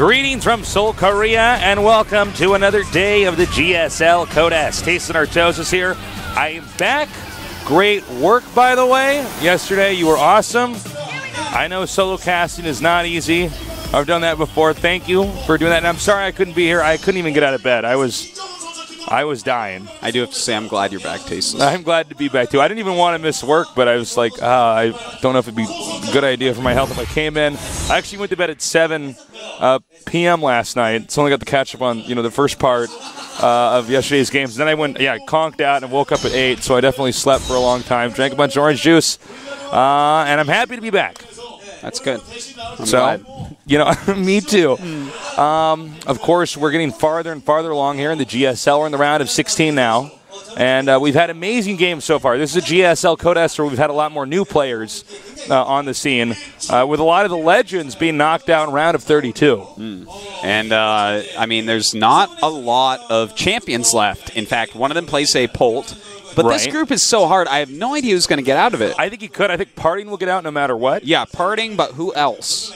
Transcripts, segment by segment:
Greetings from Seoul, Korea, and welcome to another day of the GSL Code S. Tasting Artosis here. I am back. Great work, by the way. Yesterday, you were awesome. I know solo casting is not easy. I've done that before. Thank you for doing that. And I'm sorry I couldn't be here. I couldn't even get out of bed. I was dying. I do have to say I'm glad you're back, Tasteless. I'm glad to be back, too. I didn't even want to miss work, but I was like, I don't know if it'd be a good idea for my health if I came in. I actually went to bed at 7 p.m. last night. So I only got to catch up on, the first part of yesterday's games. Then I conked out and woke up at 8, so I definitely slept for a long time. Drank a bunch of orange juice, and I'm happy to be back. That's good. I'm glad. Me too. Of course, we're getting farther and farther along here in the GSL. We're in the round of 16 now. And we've had amazing games so far. This is a GSL Code S where we've had a lot more new players on the scene, with a lot of the legends being knocked out in round of 32. And, there's not a lot of champions left. In fact, one of them plays a Polt. But this group is so hard, I have no idea who's going to get out of it. I think he could. I think Parting will get out no matter what. Yeah, Parting, but who else?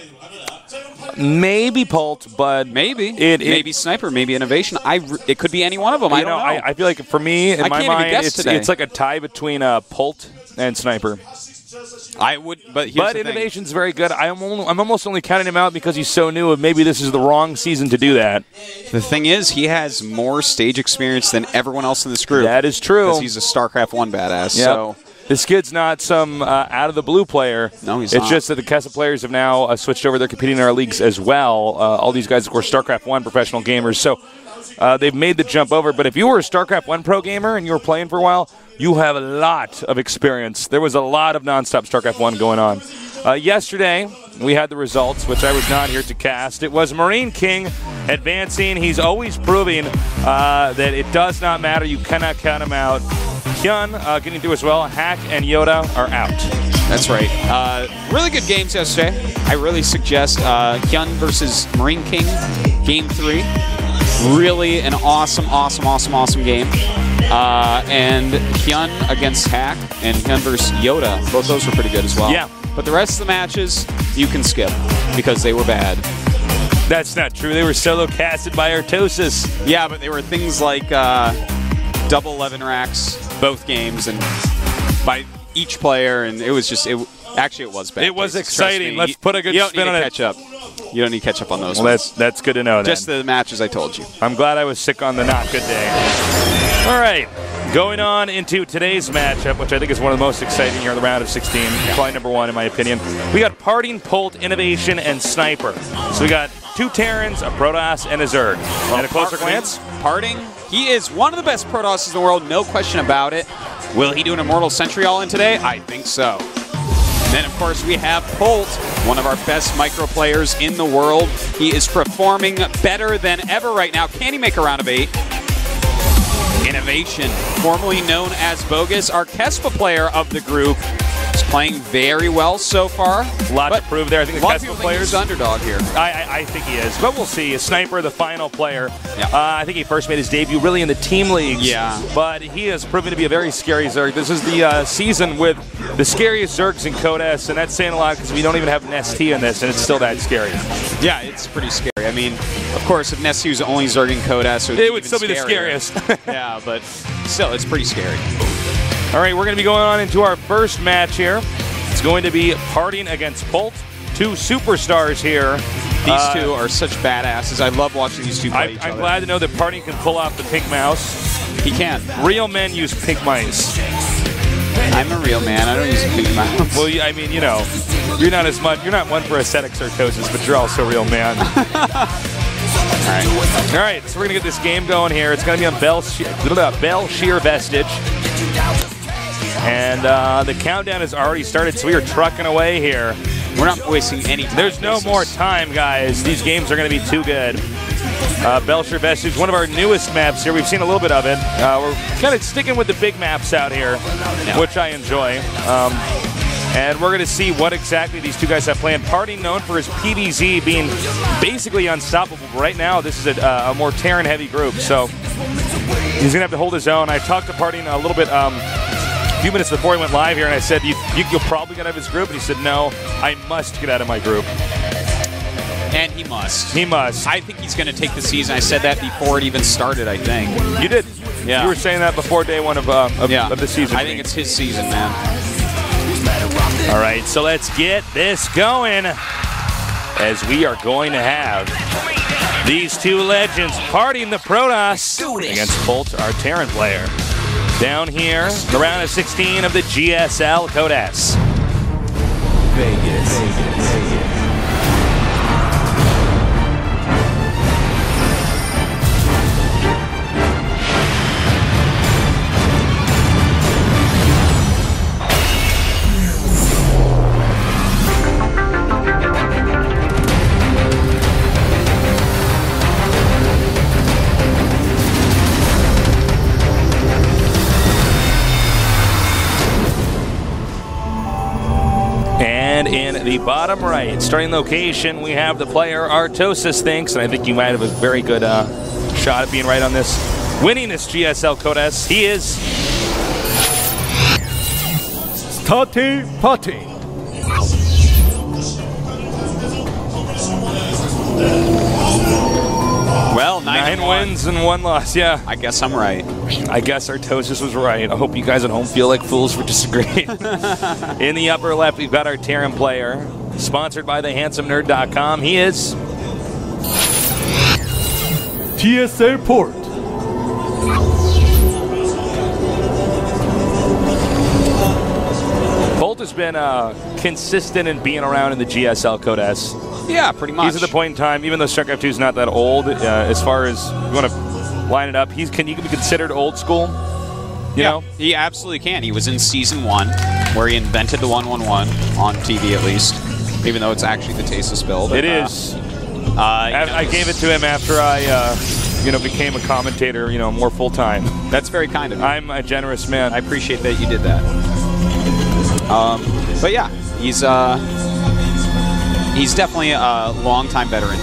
Maybe Polt, but maybe Sniper, maybe Innovation. It could be any one of them. I don't know. I feel like for me, in my mind, it's like a tie between Polt and Sniper. But Innovation's very good. I'm almost only counting him out because he's so new, and maybe this is the wrong season to do that. The thing is, he has more stage experience than everyone else in this group. That is true. Because he's a StarCraft 1 badass. Yep. So this kid's not some out-of-the-blue player. No, he's not. It's just that the Kessa players have now switched over. They're competing in our leagues as well. All these guys, of course, StarCraft 1 professional gamers. So they've made the jump over. But if you were a StarCraft 1 pro gamer and you were playing for a while, you have a lot of experience. There was a lot of nonstop StarCraft 1 going on. Yesterday, we had the results, which I was not here to cast. It was Marine King advancing. He's always proving that it does not matter. You cannot count him out. Hyun getting through as well. Hack and Yoda are out. That's right. Really good games yesterday. I really suggest Hyun versus Marine King, Game 3. Really an awesome game. And Hyun against Hack and Hyun versus Yoda. Both those were pretty good as well. Yeah. But the rest of the matches, you can skip because they were bad. That's not true. They were solo casted by Artosis. Yeah, but they were things like double 11 racks, both games, and by each player, and it was just, actually it was bad. It was exciting. Let's put a good spin on it. You don't need to catch up on those ones. That's good to know then. Just the matches I told you. I'm glad I was sick on the not good day. All right. Going on into today's matchup, which I think is one of the most exciting here in the round of 16. Probably number one, in my opinion. We got Parting, Polt, Innovation, and Sniper. So we got two Terrans, a Protoss, and a Zerg. And a closer glance? Parting, he is one of the best Protosses in the world, no question about it. Will he do an Immortal Sentry all-in today? I think so. Then, of course, we have Polt, one of our best micro players in the world. He is performing better than ever right now. Can he make a round of 8? Innovation, formerly known as Bogus, our Kespa player of the group, is playing very well so far. A lot to prove there. I think the Kespa player's underdog here. I think he is, but we'll see. A Sniper, the final player. Yeah. I think he first made his debut really in the team leagues. Yeah. But he has proven to be a very scary Zerg. This is the season with the scariest Zergs in Code S, and that's saying a lot because we don't even have Nest T in this, and it's still that scary. Yeah, it's pretty scary. I mean, of course, if Nest T was only Zerg in Code S, it would still be the scariest. Yeah, but still, it's pretty scary. All right, we're going to be going on into our first match here. It's going to be Parting against Polt. Two superstars here. These two are such badasses. I love watching these two play each other. I'm glad to know that Parting can pull off the pink mouse. He can. Real men use pink mice. I'm a real man. I don't use a pink mouse. Well, I mean, you're not as much. You're not one for aesthetic Artosis, but you're also a real man. All right, so we're going to get this game going here. It's going to be on Bell Shear Vestige. And the countdown has already started, so we are trucking away here. We're not wasting any time. There's no more time, guys. These games are going to be too good. Bell Shear Vestige, one of our newest maps here. We've seen a little bit of it. We're kind of sticking with the big maps out here, which I enjoy. And we're going to see what exactly these two guys have planned. Parting, known for his PvZ being basically unstoppable. Right now, this is a more Terran-heavy group, so he's going to have to hold his own. I talked to Parting a little bit a few minutes before he went live here, and I said, you'll probably get out of his group. And he said, no, I must get out of my group. And he must. He must. I think he's going to take the season. I said that before it even started, I think. You did. Yeah. You were saying that before day one of the season. I think it's his season, man. All right, so let's get this going, as we are going to have these two legends partying the Protoss against Polt, our Terran player. Down here, the round of 16 of the GSL Code S. Vegas. And in the bottom right, starting location, we have the player Artosis thinks, and I think you might have a very good shot at being right on this, winning this GSL Code S. He is Tati Pati. Well, 9 wins and 1 loss, yeah. I guess I'm right. I guess Artosis was right. I hope you guys at home feel like fools for disagreeing. In the upper left, we've got our Terran player, sponsored by thehandsomernerd.com. He is GSL Polt. Polt has been consistent in being around in the GSL Code S. Yeah, pretty much. He's at the point in time, even though StarCraft 2 is not that old, as far as you want to line it up, he can be considered old school. You know? He absolutely can. He was in Season 1, where he invented the 111, on TV at least, even though it's actually the Tasteless build. It is. I gave it to him after I became a commentator, more full-time. That's very kind of you. I'm a generous man. I appreciate that you did that. But yeah, he's definitely a long-time veteran.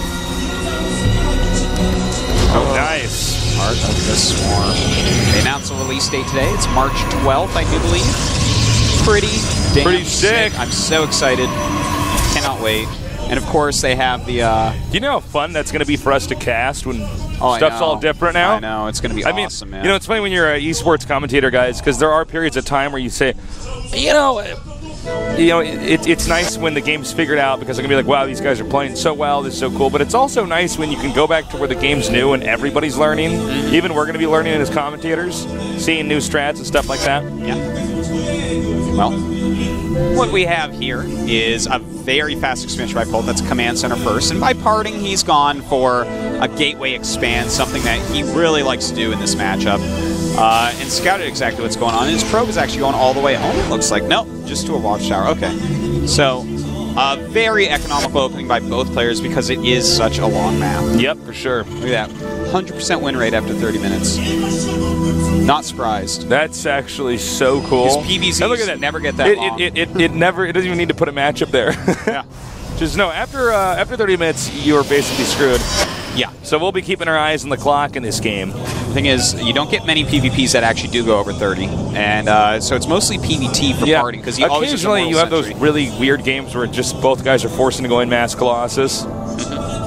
Oh, nice. Heart of the Swarm. They announced a release date today. It's March 12th, I do believe. Pretty damn sick. I'm so excited. Cannot wait. And of course, they have the... Do you know how fun that's going to be for us to cast when stuff's all different now? I know. It's going to be awesome, man. It's funny when you're an esports commentator, guys, because there are periods of time where you say, it's nice when the game's figured out because I'm going to be like, wow, these guys are playing so well, this is so cool. But it's also nice when you can go back to where the game's new and everybody's learning. Mm-hmm. Even we're going to be learning as commentators, seeing new strats and stuff like that. Yeah. Well, what we have here is a very fast expansion by Polt. That's Command Center first. And by parting, he's gone for a Gateway expand, something that he really likes to do in this matchup. And scouted exactly what's going on. And his probe is actually going all the way home, it looks like. Nope, just to a watchtower. Okay. So, very economical opening by both players because it is such a long map. Yep, for sure. Look at that. 100% win rate after 30 minutes. Not surprised. That's actually so cool. His PVZs look at that. never get that long. It doesn't even need to put a matchup there. Yeah. Just no, after 30 minutes, you're basically screwed. Yeah. So we'll be keeping our eyes on the clock in this game. The thing is, you don't get many PvPs that actually do go over 30. And so it's mostly PvT for parting because you always occasionally you have those really weird games where just both guys are forcing to go in Mass Colossus.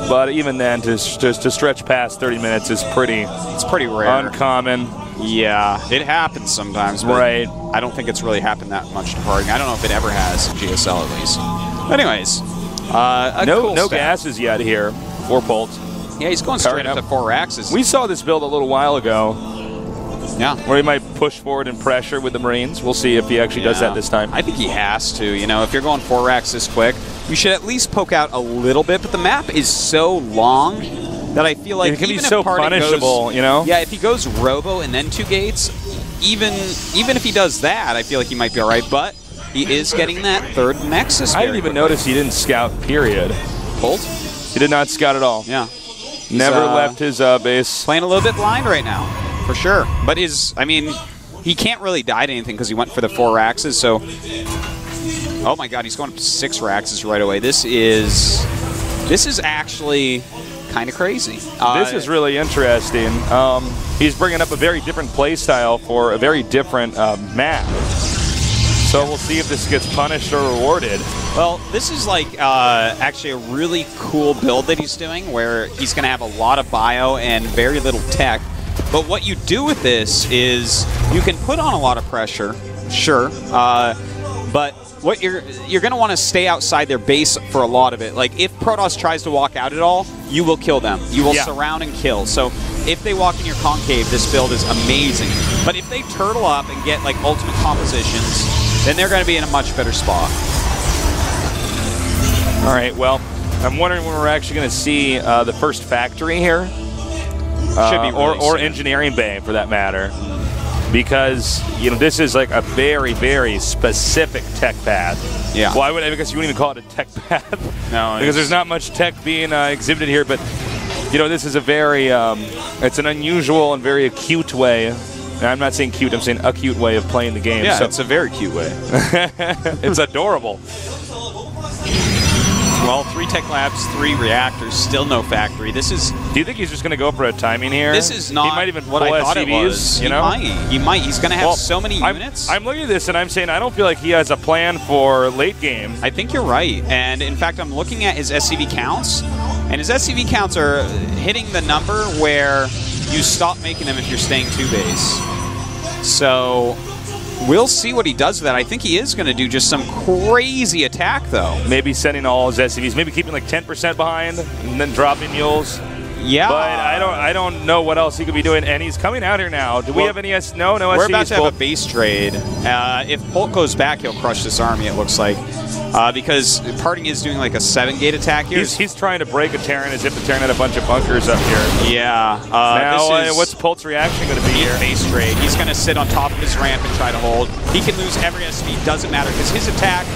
But even then, to stretch past 30 minutes is it's pretty rare. Uncommon. Yeah, it happens sometimes, but right. I don't think it's really happened that much to parting. I don't know if it ever has in GSL at least. But anyways, no gases yet here for Polt. Yeah, he's going straight up to 4 axes. We saw this build a little while ago. Yeah. Where he might push forward and pressure with the Marines. We'll see if he actually does that this time. I think he has to. If you're going 4 racks this quick, you should at least poke out a little bit. But the map is so long that I feel like it can even be so punishable, Yeah, if he goes Robo and then 2 gates, even if he does that, I feel like he might be all right. But he is getting that 3rd Nexus. I didn't even notice he didn't scout, period. Polt? He did not scout at all. Yeah. Never left his base. Playing a little bit blind right now, for sure. But he can't really die to anything because he went for the 4 axes, so... Oh my god, he's going up to 6 axes right away. This is actually kind of crazy. This is really interesting. He's bringing up a very different play style for a very different map. So we'll see if this gets punished or rewarded. Well, this is like actually a really cool build that he's doing where he's going to have a lot of bio and very little tech. But what you do with this is you can put on a lot of pressure, sure, but what you're going to want to stay outside their base for a lot of it. Like if Protoss tries to walk out at all, you will kill them. You will surround and kill. So if they walk in your concave, this build is amazing. But if they turtle up and get like ultimate compositions, then they're going to be in a much better spot. All right, well, I'm wondering when we're actually going to see the first factory here. Should be really or soon. engineering bay, for that matter. Because, you know, this is like a very, very specific tech path. Yeah. Well, I guess you wouldn't even call it a tech path. No. Because there's not much tech being exhibited here. But, you know, this is a very, it's an unusual and very acute way. And I'm not saying cute, I'm saying acute way of playing the game. Yeah, so. it's a very cute way. It's adorable. Well, 3 tech labs, 3 reactors, still no factory. This is... Do you think he's just going to go for a timing here? This is not he might even what I thought SCVs, it was. You know? He might. He's going to have so many units. I'm looking at this and I'm saying I don't feel like he has a plan for late game. I think you're right. And in fact, I'm looking at his SCV counts, and his SCV counts are hitting the number where you stop making them if you're staying 2 base. So... we'll see what he does with that. I think he is going to do just some crazy attack, though. Maybe sending all his SCVs, maybe keeping like 10% behind and then dropping mules. Yeah. But I don't know what else he could be doing. And he's coming out here now. Do we have any no SCVs? We're about to have a base trade. If Polt goes back, he'll crush this army, it looks like. Because Parting is doing like a 7-gate attack here. He's trying to break a Terran as if the Terran had a bunch of bunkers up here. Yeah. Now, what's Polt's reaction going to be here? Base trade. He's going to sit on top of his ramp and try to hold. He can lose every SV, doesn't matter, because his attack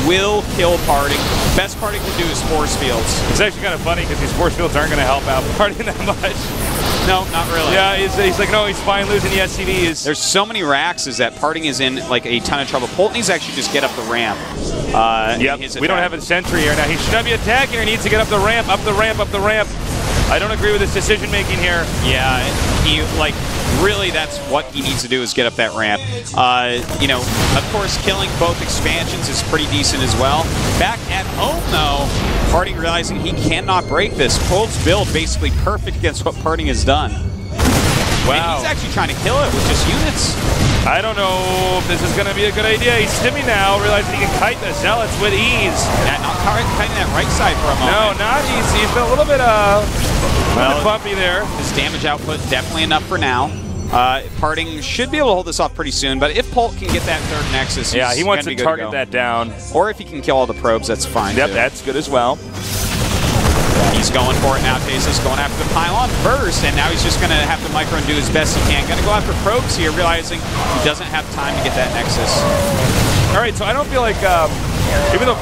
will kill Parting. Best Parting can do is force fields. It's actually kind of funny because these force fields aren't going to help out Parting that much. No, not really. Yeah, he's like, no, he's fine losing the SCVs. There's so many racks is that Parting is in like a ton of trouble. Polt needs to actually just get up the ramp. Yep, we don't have a sentry here now. He should not be attacking here. He needs to get up the ramp, up the ramp, up the ramp. I don't agree with his decision making here. Yeah, he really that's what he needs to do is get up that ramp. You know, of course, killing both expansions is pretty decent as well. Back at home though, Parting realizing he cannot break this. Polt's build basically perfect against what Parting has done. Wow. And he's actually trying to kill it with just units. I don't know if this is going to be a good idea. He's stimming now, realizing he can kite the Zealots with ease. Yeah, not kiting that right side for a moment. No, not easy. He's been a little bit bumpy there. His damage output definitely enough for now. Parting should be able to hold this off pretty soon, but if Polt can get that 3rd Nexus, he wants to target that down. Or if he can kill all the probes, that's fine. Yep, too. that's good as well. He's going for it now. Tasteless going after the pylon first, and now he's just going to have to micro and do his best he can. Going to go after probes here, realizing he doesn't have time to get that Nexus. All right, so I don't feel like, even though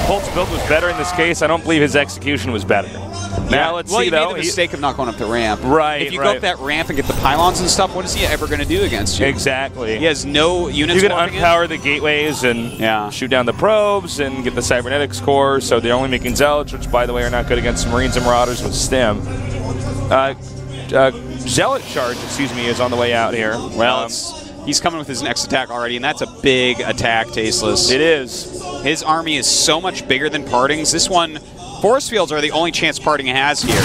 Polt's build was better in this case, I don't believe his execution was better. Now let's see, though. He made the mistake of not going up the ramp. Right, If you go up that ramp and get the pylons and stuff, what is he ever going to do against you? Exactly. He has no units. You can unpower the gateways and shoot down the probes and get the cybernetics core, so they're only making Zealots, which, by the way, are not good against Marines and Marauders with STEM. Zealot charge, is on the way out here. Well, he's coming with his next attack already, and that's a big attack, Tasteless. It is. His army is so much bigger than Parting's. This one, force fields are the only chance Parting has here.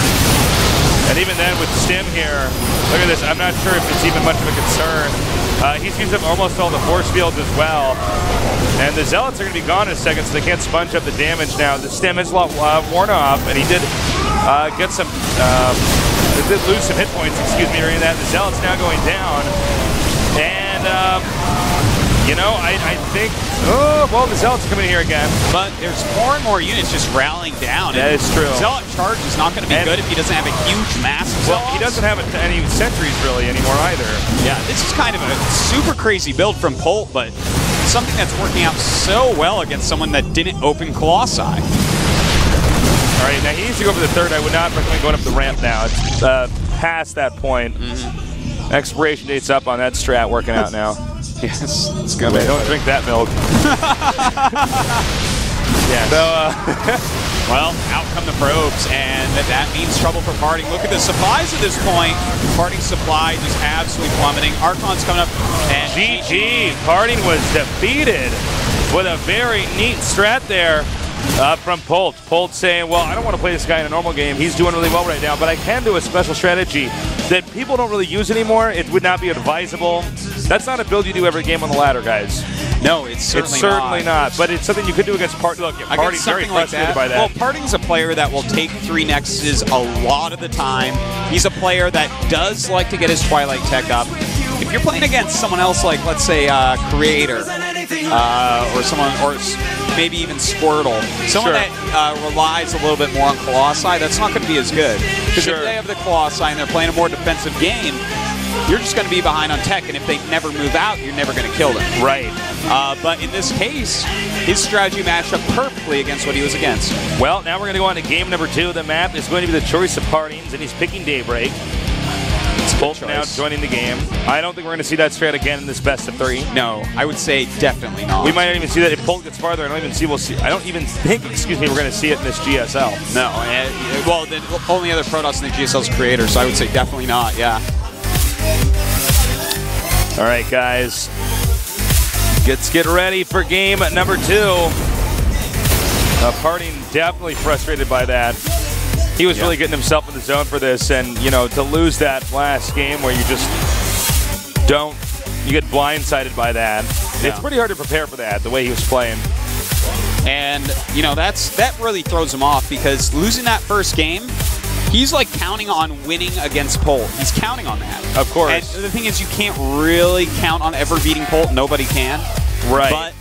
And even then, with Stim here, look at this. I'm not sure if it's even much of a concern. He's used up almost all the force fields as well. And the Zealots are going to be gone in a second, so they can't sponge up the damage now. The Stim is worn off, and he did get some... did lose some hit points, during that. The Zealot's now going down. And, you know, I think... Oh, well, the Zealots are coming in here again. But there's more and more units just rallying down. That is true. Zealot charge is not going to be good if he doesn't have a huge mass of Zealots. Well, he doesn't have any sentries, really, anymore either. Yeah, this is kind of a super crazy build from Polt, but something that's working out so well against someone that didn't open Colossi. All right, now he needs to go for the 3rd. I would not recommend going up the ramp now. It's past that point. Expiration date's up on that strat working out now. Yes, it's good. Don't drink that milk. Yeah. So, well, out come the probes, and that means trouble for Parting. Look at the supplies at this point. Parting supply just absolutely plummeting. Archon's coming up, and GG. Parting was defeated with a very neat strat there. From Polt. Polt saying, well, I don't want to play this guy in a normal game. He's doing really well right now, but I can do a special strategy that people don't really use anymore. It would not be advisable. That's not a build you do every game on the ladder, guys. No, it's certainly not. But it's something you could do against Party. Look, Party's very frustrated by that. Well, Parting's a player that will take 3 Nexuses a lot of the time. He's a player that does like to get his Twilight Tech up. If you're playing against someone else, like let's say Creator, or someone, or maybe even Squirtle, someone that relies a little bit more on Colossi, that's not going to be as good. Because if they have the Colossi and they're playing a more defensive game, you're just going to be behind on tech, and if they never move out, you're never going to kill them. Right. But in this case, his strategy matched up perfectly against what he was against. Well, now we're going to go on to game number 2. The map is going to be the choice of Partings, and he's picking Daybreak. Polt now joining the game. I don't think we're going to see that strat again in this best of 3. No, I would say definitely not. We might not even see that if Polt gets farther. I don't even think, excuse me, we're going to see it in this GSL. No. Well, the only other Protoss in the GSL is Creator, so I would say definitely not. Yeah. All right, guys. Let's get ready for game number 2. Parting definitely frustrated by that. He was really getting himself in the zone for this, and you know, to lose that last game where you just you get blindsided by that. It's pretty hard to prepare for that, the way he was playing. And you know, that really throws him off, because losing that first game, he's like counting on winning against Polt. He's counting on that. Of course. And the thing is, you can't really count on ever beating Polt. Nobody can. Right. But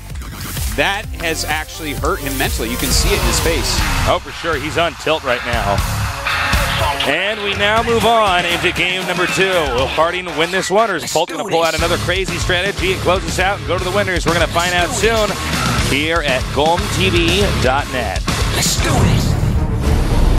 that has actually hurt him mentally. You can see it in his face. Oh, for sure. He's on tilt right now. And we now move on into game number 2. Will Parting win this one, or is Polt going to pull out another crazy strategy and close us out and go to the winners? We're going to find out soon here at GOMTV.net. Let's do it.